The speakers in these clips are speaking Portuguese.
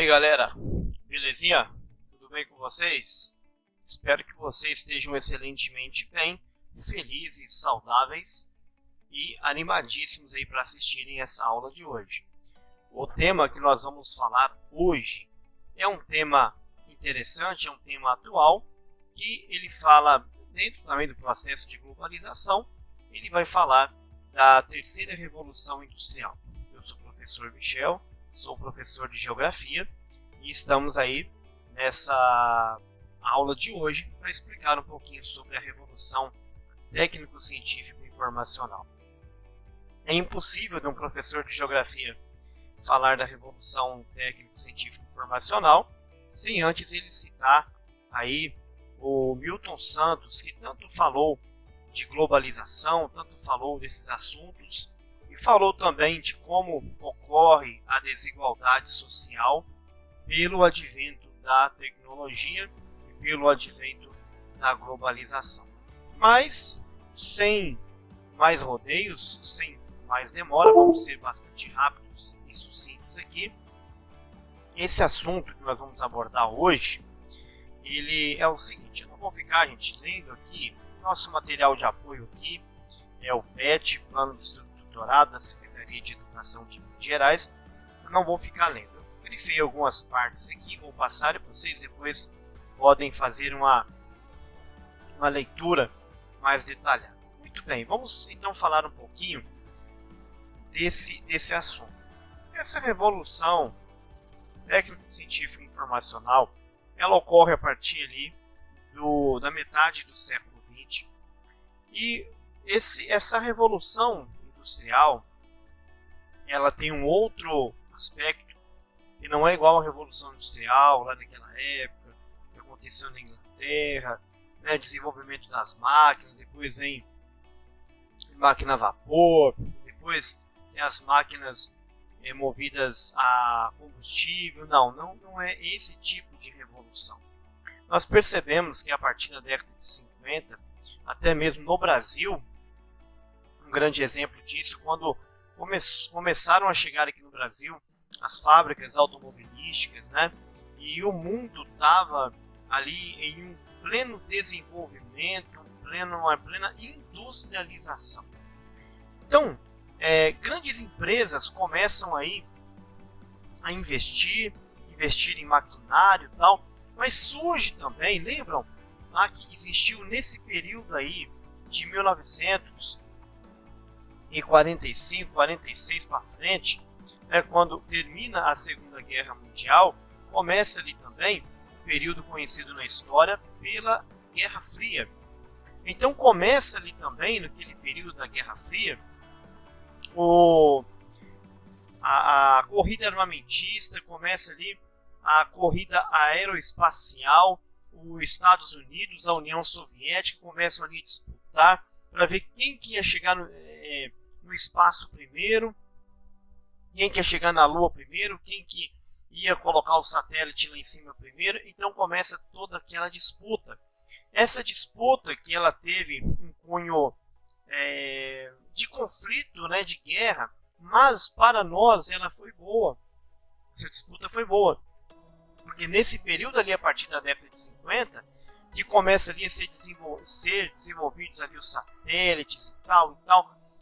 aí, galera, belezinha? Tudo bem com vocês? Espero que vocês estejam excelentemente bem, felizes, saudáveis e animadíssimos aí para assistirem essa aula de hoje. O tema que nós vamos falar hoje é um tema interessante, é um tema atual, que ele fala dentro também do processo de globalização. Ele vai falar da terceira revolução industrial. Eu sou o professor Michel, sou professor de Geografia e estamos aí nessa aula de hoje para explicar um pouquinho sobre a Revolução Técnico-Científico-Informacional. É impossível de um professor de Geografia falar da Revolução Técnico-Científico-Informacional sem antes ele citar aí o Milton Santos, que tanto falou de globalização, tanto falou desses assuntos, e falou também de como ocorre a desigualdade social pelo advento da tecnologia e pelo advento da globalização. Mas, sem mais rodeios, sem mais demora, vamos ser bastante rápidos e sucintos aqui. Esse assunto que nós vamos abordar hoje, ele é o seguinte: eu não vou ficar, gente, lendo aqui. Nosso material de apoio aqui é o PET, Plano de Estudo Doutorado da Secretaria de Educação de Minas Gerais. Eu não vou ficar lendo. Eu grifei algumas partes aqui, vou passar e vocês depois podem fazer uma leitura mais detalhada. Muito bem, vamos então falar um pouquinho desse assunto. Essa revolução técnico-científica e informacional, ela ocorre a partir ali da metade do século XX. E essa revolução industrial, ela tem um outro aspecto que não é igual à revolução industrial lá naquela época que aconteceu na Inglaterra, né, desenvolvimento das máquinas, depois vem máquina a vapor, depois tem as máquinas movidas a combustível. Não é esse tipo de revolução. Nós percebemos que a partir da década de 50, até mesmo no Brasil, um grande exemplo disso, quando começaram a chegar aqui no Brasil as fábricas automobilísticas, né? E o mundo estava ali em um pleno desenvolvimento, uma plena industrialização. Então, grandes empresas começam aí a investir em maquinário e tal, mas surge também, lembram lá que existiu nesse período aí de 1945, 46 para frente, né, quando termina a Segunda Guerra Mundial, começa ali também um período conhecido na história pela Guerra Fria. Então começa ali também, naquele período da Guerra Fria, a corrida armamentista, começa ali a corrida aeroespacial. Os Estados Unidos, a União Soviética começam ali a disputar para ver quem que ia chegar no espaço primeiro, quem que ia chegar na Lua primeiro, quem que ia colocar o satélite lá em cima primeiro. Então começa toda aquela disputa. Essa disputa que ela teve um cunho de conflito, né, de guerra, mas para nós ela foi boa. Essa disputa foi boa, porque nesse período ali, a partir da década de 50, que começa ali a ser desenvolvidos ali os satélites e tal.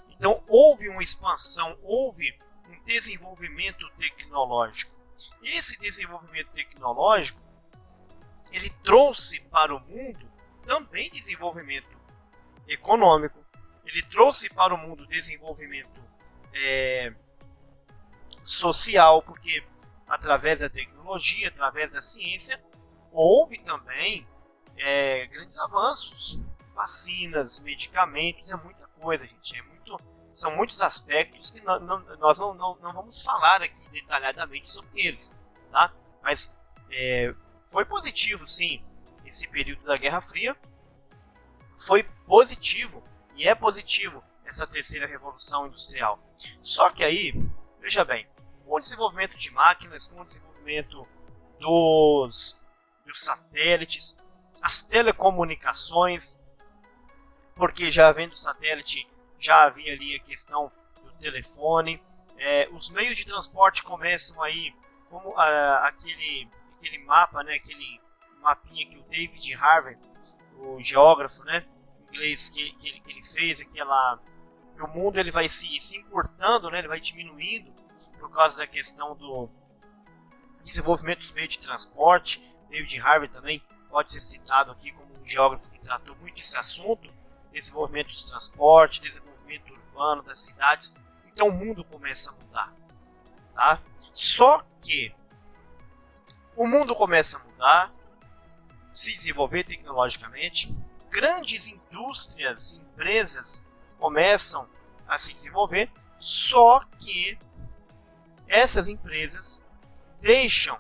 Então houve uma expansão, houve um desenvolvimento tecnológico. E esse desenvolvimento tecnológico, ele trouxe para o mundo também desenvolvimento econômico. Ele trouxe para o mundo desenvolvimento social, porque através da tecnologia, através da ciência, houve também grandes avanços. Vacinas, medicamentos, é muita coisa, gente. São muitos aspectos que nós não vamos falar aqui detalhadamente sobre eles, tá? Mas foi positivo, sim, esse período da Guerra Fria. Foi positivo e é positivo essa terceira revolução industrial. Só que aí, veja bem, com o desenvolvimento de máquinas, com o desenvolvimento dos satélites, as telecomunicações, porque já havendo satélite, já havia ali a questão do telefone, os meios de transporte começam aí como aquele mapa, né, aquele mapinha que o David Harvey, o geógrafo, né, inglês, que ele fez, que o mundo ele vai se encurtando, né, ele vai diminuindo por causa da questão do desenvolvimento dos meios de transporte. David Harvey também pode ser citado aqui como um geógrafo que tratou muito esse assunto, desenvolvimento dos transportes, desenvolvimento urbano das cidades. Então o mundo começa a mudar, tá? Só que o mundo começa a mudar, se desenvolver tecnologicamente, grandes indústrias, empresas começam a se desenvolver, só que essas empresas deixam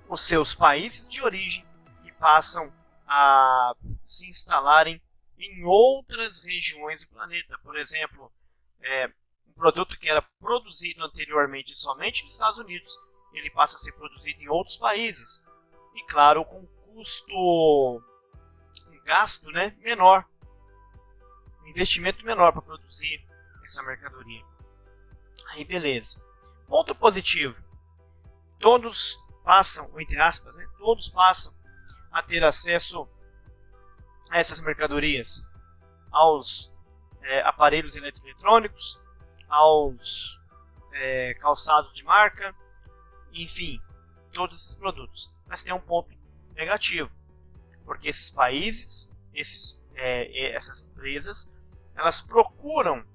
os seus países de origem e passam a se instalarem em outras regiões do planeta. Por exemplo, um produto que era produzido anteriormente somente nos Estados Unidos, ele passa a ser produzido em outros países. E claro, com um gasto, né, menor, um investimento menor para produzir essa mercadoria. Aí beleza. Ponto positivo. Todos passam, entre aspas, né, todos passam a ter acesso a essas mercadorias, aos aparelhos eletrônicos, aos calçados de marca, enfim, todos esses produtos. Mas tem um ponto negativo, porque esses países, essas empresas, elas procuram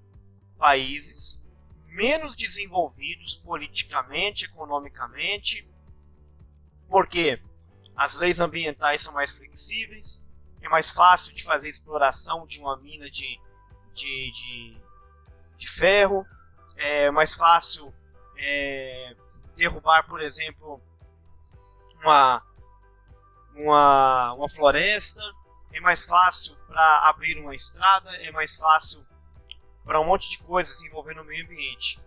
países menos desenvolvidos politicamente, economicamente, porque as leis ambientais são mais flexíveis, é mais fácil de fazer exploração de uma mina de ferro, é mais fácil derrubar, por exemplo, uma floresta, é mais fácil para abrir uma estrada, é mais fácil para um monte de coisas envolvendo o meio ambiente.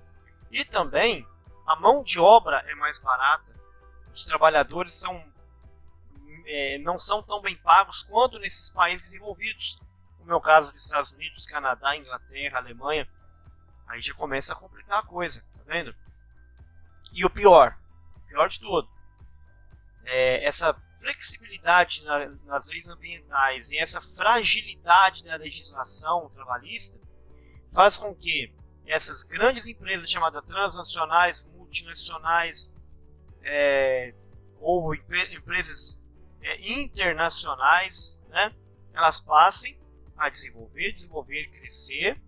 E também a mão de obra é mais barata, os trabalhadores não são tão bem pagos quanto nesses países desenvolvidos, como é o caso dos Estados Unidos, Canadá, Inglaterra, Alemanha. Aí já começa a complicar a coisa, tá vendo? E o pior de tudo, essa flexibilidade nas leis ambientais e essa fragilidade da legislação trabalhista faz com que essas grandes empresas chamadas transnacionais, multinacionais ou empresas internacionais, né, elas passem a desenvolver, crescer,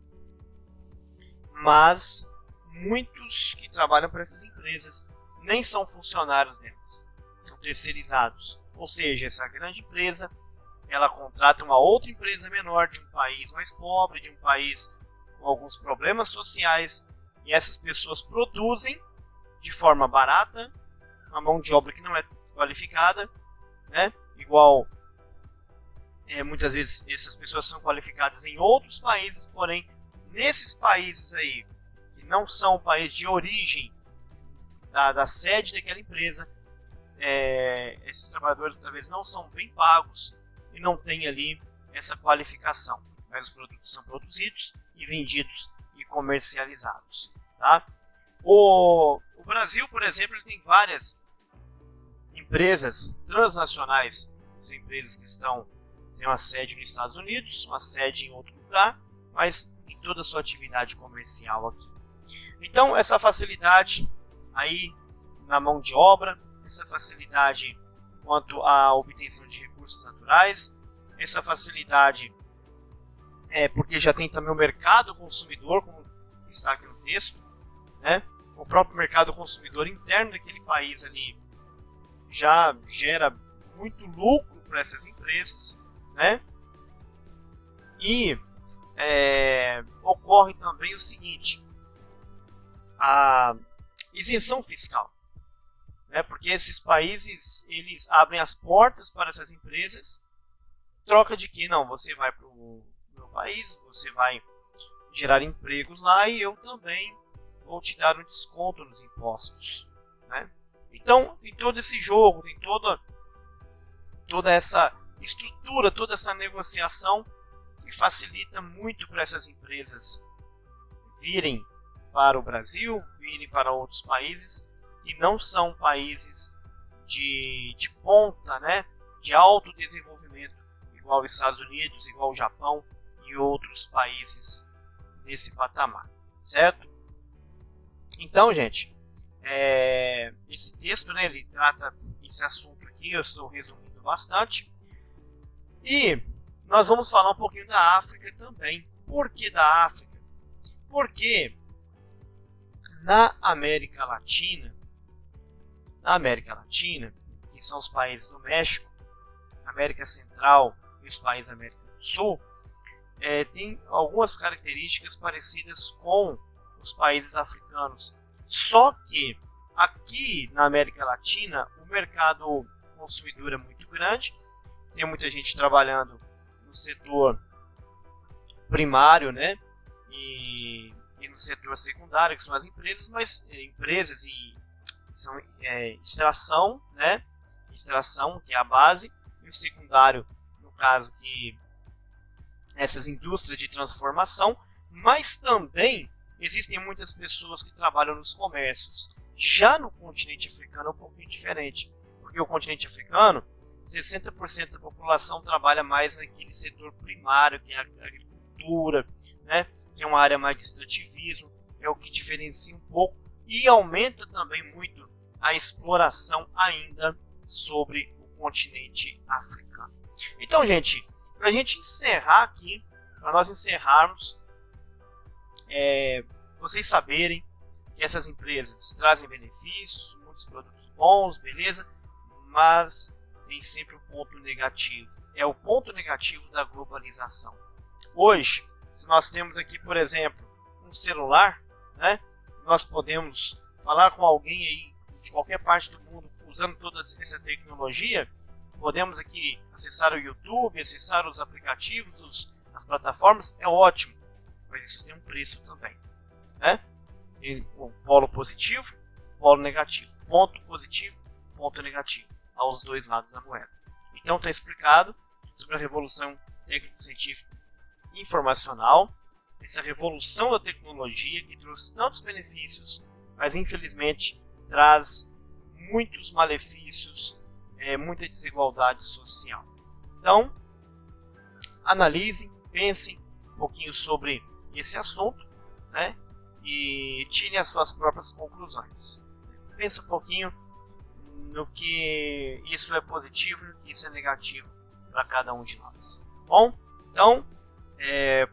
mas muitos que trabalham para essas empresas nem são funcionários delas, são terceirizados. Ou seja, essa grande empresa, ela contrata uma outra empresa menor de um país mais pobre, de um país com alguns problemas sociais, e essas pessoas produzem de forma barata, uma mão de obra que não é qualificada, né? Igual muitas vezes essas pessoas são qualificadas em outros países, porém nesses países aí que não são o país de origem da sede daquela empresa, esses trabalhadores talvez não são bem pagos e não têm ali essa qualificação, mas os produtos são produzidos e vendidos e comercializados, tá? O Brasil, por exemplo, ele tem várias empresas transnacionais, são empresas que têm uma sede nos Estados Unidos, uma sede em outro lugar, mas em toda a sua atividade comercial aqui. Então, essa facilidade aí na mão de obra, essa facilidade quanto à obtenção de recursos naturais, essa facilidade porque já tem também o mercado consumidor, como está aqui no texto, né? O próprio mercado consumidor interno daquele país ali já gera muito lucro para essas empresas, né? E ocorre também o seguinte, a isenção fiscal, né? Porque esses países eles abrem as portas para essas empresas, troca de que não, você vai para o meu país, você vai gerar empregos lá e eu também vou te dar um desconto nos impostos, né? Então, tem todo esse jogo, tem toda essa estrutura, toda essa negociação que facilita muito para essas empresas virem para o Brasil, virem para outros países que não são países de ponta, né, de alto desenvolvimento, igual os Estados Unidos, igual o Japão e outros países nesse patamar, certo? Então, gente, esse texto, né, ele trata esse assunto aqui, eu estou resumindo bastante, e nós vamos falar um pouquinho da África também. Por que da África? Porque na América Latina, que são os países do México, América Central e os países da América do Sul, tem algumas características parecidas com os países africanos. Só que aqui na América Latina o mercado consumidor é muito grande, tem muita gente trabalhando no setor primário, né, e no setor secundário, que são as empresas, mas empresas e são extração, né, extração, que é a base, e o secundário, no caso, que essas indústrias de transformação, mas também existem muitas pessoas que trabalham nos comércios. Já no continente africano é um pouquinho diferente, porque o continente africano, 60% da população trabalha mais naquele setor primário, que é a agricultura, né, que é uma área mais de extrativismo, é o que diferencia um pouco e aumenta também muito a exploração ainda sobre o continente africano. Então, gente, para a gente encerrar aqui, para nós encerrarmos, vocês saberem que essas empresas trazem benefícios, muitos produtos bons, beleza, mas tem sempre um ponto negativo. É o ponto negativo da globalização. Hoje, se nós temos aqui, por exemplo, um celular, né, nós podemos falar com alguém aí de qualquer parte do mundo usando toda essa tecnologia. Podemos aqui acessar o YouTube, acessar os aplicativos, as plataformas, é ótimo, mas isso tem um preço também, né? Tem o polo positivo, polo negativo, ponto positivo, ponto negativo, aos dois lados da moeda. Então está explicado sobre a revolução técnico-científica informacional, essa revolução da tecnologia que trouxe tantos benefícios, mas infelizmente traz muitos malefícios, muita desigualdade social. Então, analisem, pensem um pouquinho sobre esse assunto, né, e tirem as suas próprias conclusões. Pense um pouquinho no que isso é positivo e no que isso é negativo para cada um de nós. Bom, então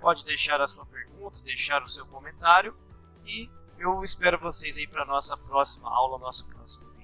pode deixar a sua pergunta, deixar o seu comentário e eu espero vocês aí para a nossa próxima aula, nosso próximo vídeo.